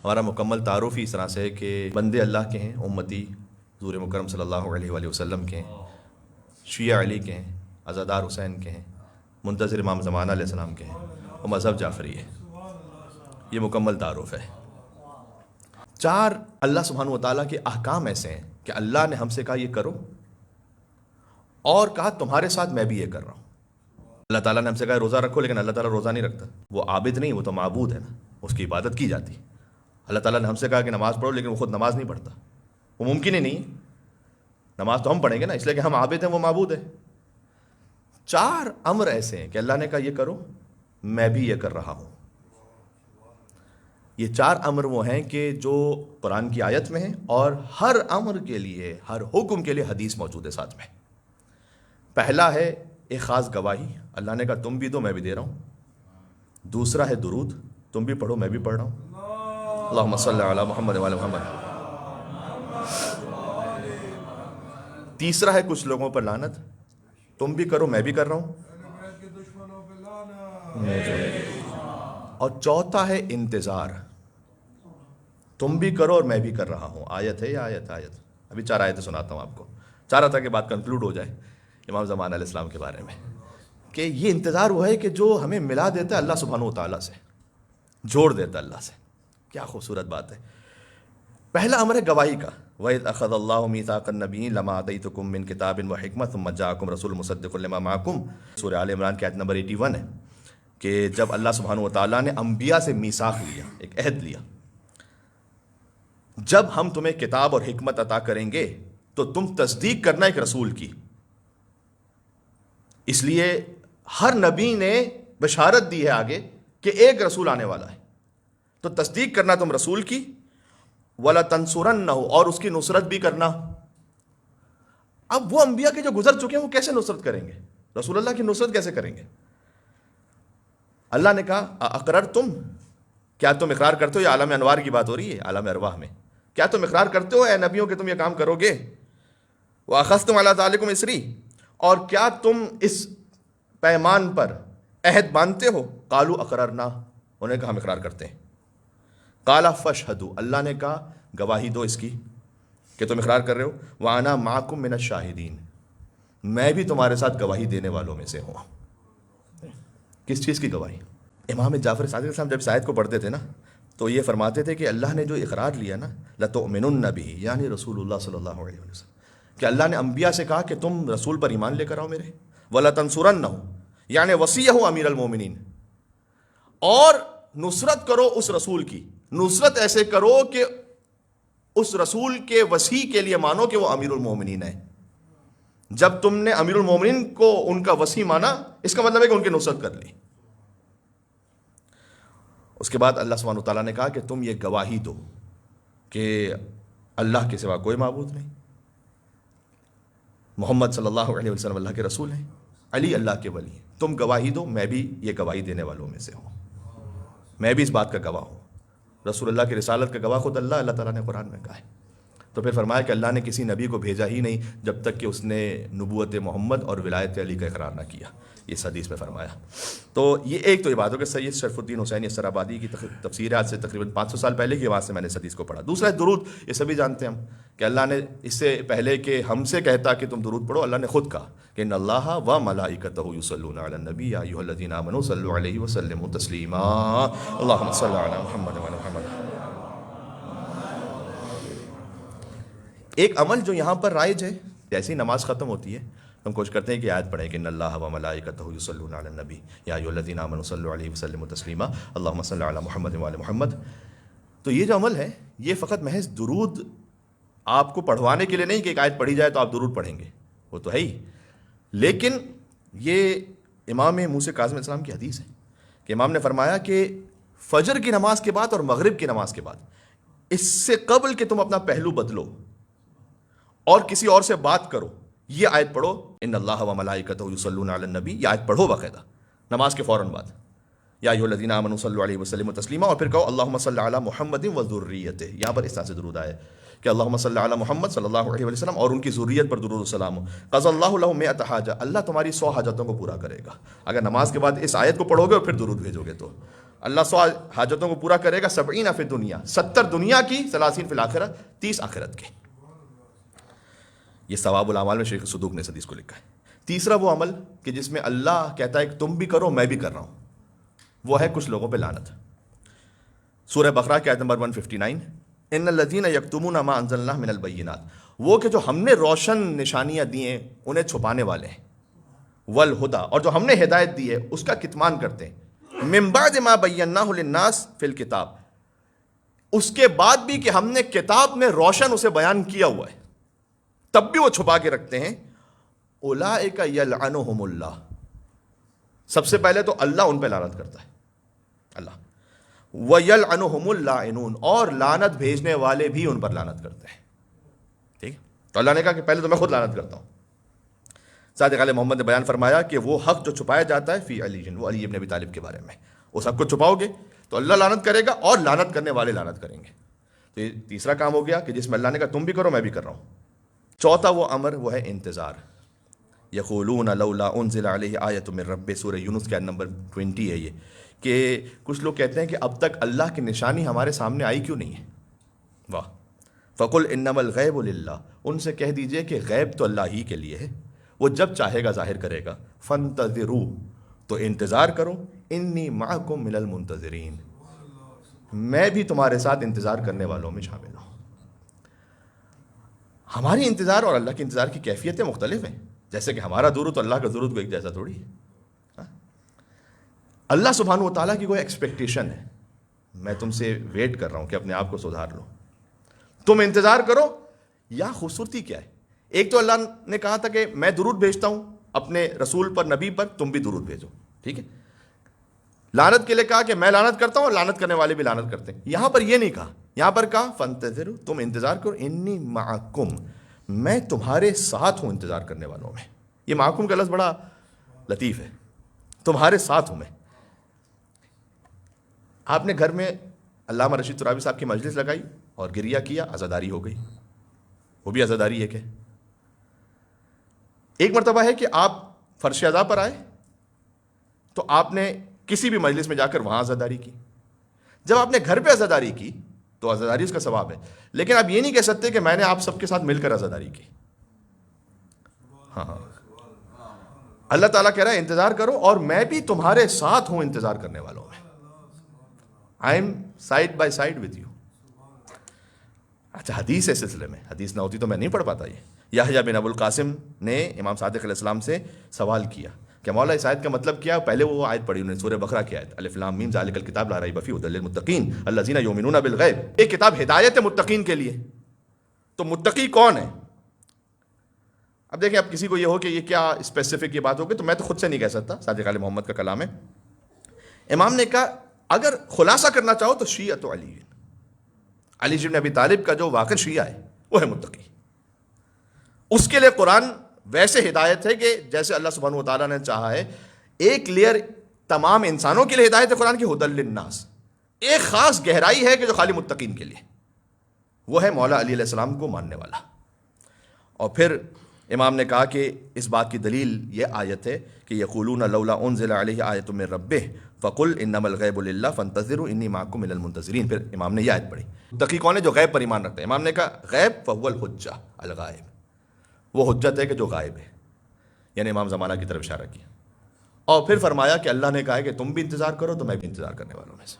ہمارا مکمل تعارف ہی اس طرح سے ہے کہ بندے اللہ کے ہیں، امتی حضور مکرم صلی اللہ علیہ وآلہ وسلم کے ہیں، شیعہ علی کے ہیں، عزادار حسین کے ہیں، منتظر امام زمانہ علیہ السلام کے ہیں، اور مذہب جعفری ہے۔ یہ مکمل تعارف ہے۔ چار اللہ سبحانہ و تعالیٰ کے احکام ایسے ہیں کہ اللہ نے ہم سے کہا یہ کرو، اور کہا تمہارے ساتھ میں بھی یہ کر رہا ہوں۔ اللہ تعالیٰ نے ہم سے کہا روزہ رکھو، لیکن اللہ تعالیٰ روزہ نہیں رکھتا، وہ عابد نہیں، وہ تو معبود ہے نا، اس کی عبادت کی جاتی۔ اللہ تعالیٰ نے ہم سے کہا کہ نماز پڑھو، لیکن وہ خود نماز نہیں پڑھتا، وہ ممکن ہی نہیں ہے۔ نماز تو ہم پڑھیں گے نا، اس لیے کہ ہم عابد ہیں، وہ معبود ہے۔ چار امر ایسے ہیں کہ اللہ نے کہا یہ کرو، میں بھی یہ کر رہا ہوں۔ یہ چار امر وہ ہیں کہ جو قرآن کی آیت میں ہیں، اور ہر امر کے لیے، ہر حکم کے لیے حدیث موجود ہے ساتھ میں۔ پہلا ہے ایک خاص گواہی، اللہ نے کہا تم بھی دو، میں بھی دے رہا ہوں۔ دوسرا ہے درود، تم بھی پڑھو، میں بھی پڑھ رہا ہوں۔ اللہم صلی علی محمد وعلی محمد۔ تیسرا ہے کچھ لوگوں پر لعنت، تم بھی کرو، میں بھی کر رہا ہوں۔ اور چوتھا ہے انتظار، تم بھی کرو اور میں بھی کر رہا ہوں۔ آیت ہے یا آیت ابھی چار آیتیں سناتا ہوں آپ کو، چار آیتوں کے بعد کنکلوڈ ہو جائے امام زمان علیہ السلام کے بارے میں، کہ یہ انتظار وہ ہے کہ جو ہمیں ملا دیتا ہے اللہ سبحانہ و تعالیٰ سے، جوڑ دیتا ہے اللہ سے۔ کیا خوبصورت بات ہے۔ پہلا امر ہے گواہی کا، وَإِذْ أَخَذَ اللَّهُ مِيثَاقَ النَّبِيِّينَ لَمَا آتَيْتُكُم مِّن كِتَابٍ وَحِكْمَةٍ ثُمَّ جَاءَكُمْ رَسُولٌ مُصَدِّقٌ لِّمَا مَعَكُمْ، سورہ آل عمران کی آیت نمبر 81 ہے، کہ جب اللہ سبحانہ و تعالیٰ نے انبیاء سے میثاق لیا، ایک عہد لیا، جب ہم تمہیں کتاب اور حکمت عطا کریں گے تو تم تصدیق کرنا ایک رسول کی۔ اس لیے ہر نبی نے بشارت دی ہے آگے کہ ایک رسول آنے والا ہے، تو تصدیق کرنا تم رسول کی، وَلَتَنْصُرَنَّهُ، اور اس کی نصرت بھی کرنا۔ اب وہ انبیاء کے جو گزر چکے ہیں وہ کیسے نصرت کریں گے؟ رسول اللہ کی نصرت کیسے کریں گے؟ اللہ نے کہا اقررتم، کیا تم اقرار کرتے ہو؟ یہ عالم انوار کی بات ہو رہی ہے، عالم ارواح میں، کیا تم اقرار کرتے ہو اے نبیوں کہ تم یہ کام کرو گے؟ وَأَخَذْتُمْ عَلَىٰ ذَٰلِكُمْ إِصْرِي، اور کیا تم اس پیمان پر عہد مانتے ہو؟ قالوا اقررنا، انہوں نے کہا ہم اقرار کرتے ہیں۔ قال فاشهدوا، اللہ نے کہا گواہی دو اس کی کہ تم اقرار کر رہے ہو۔ وَأَنَا مَعَكُمْ مِنَ الشَّاهِدِينَ، میں بھی تمہارے ساتھ گواہی دینے والوں میں سے ہوں۔ کس چیز کی گواہی؟ امام جعفر صادق صاحب جب اس آیت کو پڑھتے تھے نا تو یہ فرماتے تھے کہ اللہ نے جو اقرار لیا نا، لَتُؤْمِنُنَّ بِهِ، یعنی رسول اللہ صلی اللہ علیہ وسلم، کہ اللہ نے انبیاء سے کہا کہ تم رسول پر ایمان لے کر آؤ میرے، وَلَتَنْصُرَنَّهُ، یعنی وصیہ امیر المومنین، اور نصرت کرو اس رسول کی۔ نصرت ایسے کرو کہ اس رسول کے وصی کے لیے مانو کہ وہ امیر المومنین ہے۔ جب تم نے امیر المومنین کو ان کا وصی مانا، اس کا مطلب ہے کہ ان کی نصرت کر لی۔ اس کے بعد اللہ سبحانہ وتعالیٰ نے کہا کہ تم یہ گواہی دو کہ اللہ کے سوا کوئی معبود نہیں، محمد صلی اللہ علیہ وسلم اللہ کے رسول ہیں، علی اللہ کے ولی ہیں، تم گواہی دو، میں بھی یہ گواہی دینے والوں میں سے ہوں، میں بھی اس بات کا گواہ ہوں۔ رسول اللہ کی رسالت کا گواہ خود اللہ تعالیٰ نے قرآن میں کہا ہے۔ تو پھر فرمایا کہ اللہ نے کسی نبی کو بھیجا ہی نہیں جب تک کہ اس نے نبوت محمد اور ولایت علی کا اقرار نہ کیا، اس حدیث میں فرمایا۔ تو یہ ایک تو یہ بات ہو کہ سید شرف الدین حسینی اسر آبادی کی تفسیر ہے، آج سے تقریباً 500 سال پہلے کی، آواز سے میں نے اس حدیث کو پڑھا۔ دوسرا ہے درود، یہ سبھی جانتے ہیں ہم کہ اللہ نے اس سے پہلے کہ ہم سے کہتا کہ تم درود پڑھو، اللہ نے خود کہا کہ ان اللہ و ملائکتہ یصلون علی النبی یا ایھا الذین آمنوا صلوا علیہ وسلموا تسلیما، اللہم صل علی محمد وعلی محمد۔ ایک عمل جو یہاں پر رائج ہے، جیسے ہی نماز ختم ہوتی ہے ہم کوشش کرتے ہیں کہ آیت پڑھیں کہ ان اللہ و ملائکتہ یصلون علی النبی یا ایھا الذین آمنوا صلوا علیہ وسلموا تسلیما، اللہم صل علی محمد وعلی محمد۔ تو یہ جو عمل ہے یہ فقط محض درود آپ کو پڑھوانے کے لیے نہیں کہ ایک آیت پڑھی جائے تو آپ درود پڑھیں گے، وہ تو ہے ہی، لیکن یہ امام موسیٰ کاظم علیہ السلام کی حدیث ہے کہ امام نے فرمایا کہ فجر کی نماز کے بعد اور مغرب کی نماز کے بعد، اس سے قبل کہ تم اپنا پہلو بدلو اور کسی اور سے بات کرو، یہ آیت پڑھو، ان اللہ و ملائکتہ یصلون علی النبی، یہ آیت پڑھو باقاعدہ نماز کے فوراً بعد، یا ایھا الذین آمنوا صلوا علیہ وسلموا تسلیما، اور پھر کہو اللہم صل علی محمد و ذریتہ، یہاں پر اس طرح سے درود آئے کہ اللہم صل علی محمد صلی اللہ علیہ وسلم اور ان کی ذریت پر درود و سلام ہو، قضى اللہ لہ 100 حاجہ، اللہ تمہاری 100 حاجتوں کو پورا کرے گا۔ اگر نماز کے بعد اس آیت کو پڑھو گے اور پھر درود بھیجو گے تو اللہ 100 حاجتوں کو پورا کرے گا، 70 فی دنیا، 70 دنیا کی، 30 فی الآخرت، 30 آخرت کے. یہ ثواب الاعمال میں شیخ صدوق نے اس حدیث کو لکھا ہے. تیسرا وہ عمل کہ جس میں اللہ کہتا ہے کہ تم بھی کرو میں بھی کر رہا ہوں، وہ ہے کچھ لوگوں پہ لعنت. سورہ بقرہ کی آیت نمبر 159، ان الذین یکتمون ما انزلنا من البینات، وہ کہ جو ہم نے روشن نشانیاں دی ہیں انہیں چھپانے والے ہیں، والہدی، اور جو ہم نے ہدایت دی ہے اس کا کتمان کرتے ہیں، من بعد ما بیناہ للناس فی الکتاب، اس کے بعد بھی کہ ہم نے کتاب میں روشن اسے بیان کیا ہوا ہے تب بھی وہ چھپا کے رکھتے ہیں. اولئک یلعنہم اللہ، سب سے پہلے تو اللہ ان پہ لعنت کرتا ہے، اللہ. وَيَلْعَنُهُمُ اللَّاعِنُونَ، اور لعنت بھیجنے والے بھی ان پر لعنت کرتے ہیں. ٹھیک ہے، تو اللہ نے کہا کہ پہلے تو میں خود لعنت کرتا ہوں. صادق علیہ محمد نے بیان فرمایا کہ وہ حق جو چھپایا جاتا ہے فی علی، وہ علی ابن ابی طالب کے بارے میں، اس حق کو چھپاؤ گے تو اللہ لعنت کرے گا اور لعنت کرنے والے لعنت کریں گے. تو یہ تیسرا کام ہو گیا کہ جس میں اللہ نے کہا تم بھی کرو میں بھی کر رہا ہوں. چوتھا وہ امر وہ ہے انتظار. یقولون لولا انزل علیہ آیۃ من رب، سورہ یونس کے نمبر 20 ہے یہ، کہ کچھ لوگ کہتے ہیں کہ اب تک اللہ کی نشانی ہمارے سامنے آئی کیوں نہیں ہے. واہ. فقل انما الغیب للہ، ان سے کہہ دیجئے کہ غیب تو اللہ ہی کے لیے ہے، وہ جب چاہے گا ظاہر کرے گا. فانتظروا، تو انتظار کرو، انی معکم من المنتظرین، میں بھی تمہارے ساتھ انتظار کرنے والوں میں شامل ہوں. ہماری انتظار اور اللہ کے انتظار کی کیفیتیں مختلف ہیں. جیسے کہ ہمارا درود تو اللہ کا درود کو ایک جیسا تھوڑی ہے. اللہ سبحانہ و تعالیٰ کی کوئی ایکسپیکٹیشن ہے، میں تم سے ویٹ کر رہا ہوں کہ اپنے آپ کو سدھار لو، تم انتظار کرو. یا خوبصورتی کیا ہے، ایک تو اللہ نے کہا تھا کہ میں درود بھیجتا ہوں اپنے رسول پر، نبی پر، تم بھی درود بھیجو. ٹھیک ہے، لعنت کے لیے کہا کہ میں لعنت کرتا ہوں اور لعنت کرنے والے بھی لعنت کرتے ہیں. یہاں پر یہ نہیں کہا، یہاں پر کہا فانتظروا، تم انتظار کرو، انی معکم، میں تمہارے ساتھ ہوں انتظار کرنے والوں میں. یہ معکم کا لفظ بڑا لطیف ہے، تمہارے ساتھ ہوں میں. آپ نے گھر میں علامہ رشید ترابی صاحب کی مجلس لگائی اور گریہ کیا، عزاداری ہو گئی، وہ بھی عزاداری ہے. کہ ایک مرتبہ ہے کہ آپ فرش عزا پر آئے تو آپ نے کسی بھی مجلس میں جا کر وہاں عزاداری کی. جب آپ نے گھر پہ عزاداری کی تو عزاداری اس کا ثواب ہے، لیکن آپ یہ نہیں کہہ سکتے کہ میں نے آپ سب کے ساتھ مل کر عزاداری کی. ہاں، اللہ تعالیٰ کہہ رہا ہے انتظار کرو اور میں بھی تمہارے ساتھ ہوں انتظار کرنے والوں میں. I am side by side with you. اچھا، حدیث ہے سلسلے میں، حدیث نہ ہوتی تو میں نہیں پڑھ پاتا. یہ یحییٰ بن ابو القاسم نے امام صادق علیہ السلام سے سوال کیا کہ مولا اس آیت کا مطلب کیا. پہلے وہ آیت پڑھی انہوں نے، سورہ بقرہ کی آیت، الف لام میم ذالک الکتاب لا ریب فیہ ھدی للمتقین الذین یؤمنون بالغیب. یہ کتاب ہدایت ہے متقین کے لیے. تو متقی کون ہے؟ اب دیکھیں، اب کسی کو یہ ہو کہ یہ کیا اسپیسیفک یہ بات ہوگی، تو میں تو خود سے نہیں کہہ سکتا، صادق علیہ محمد کا کلام ہے. امام نے کہا اگر خلاصہ کرنا چاہو تو شیعۃ علی، علی بن ابی طالب کا جو واقع شیعہ ہے وہ ہے متقی. اس کے لیے قرآن ویسے ہدایت ہے کہ جیسے اللہ سبحانہ و تعالیٰ نے چاہا ہے. ایک لیئر تمام انسانوں کے لیے ہدایت ہے قرآن کی، ھدی للناس. ایک خاص گہرائی ہے کہ جو خالی متقین کے لیے، وہ ہے مولا علی علیہ السلام کو ماننے والا. اور پھر امام نے کہا کہ اس بات کی دلیل یہ آیت ہے کہ یقولون لولا انزل علیہ آیۃ من ربہ فقل انما الغیب للہ فانتظروا انی معکم من المنتظرین. پھر امام نے یہ آیت پڑھی. متقی کون ہے؟ جو غیب پر ایمان رکھتا ہے. امام نے کہا غیب فہو الحجہ الغائب، وہ حجت ہے کہ جو غائب ہے، یعنی امام زمانہ کی طرف اشارہ کیا. اور پھر فرمایا کہ اللہ نے کہا ہے کہ تم بھی انتظار کرو تو میں بھی انتظار کرنے والوں میں سے.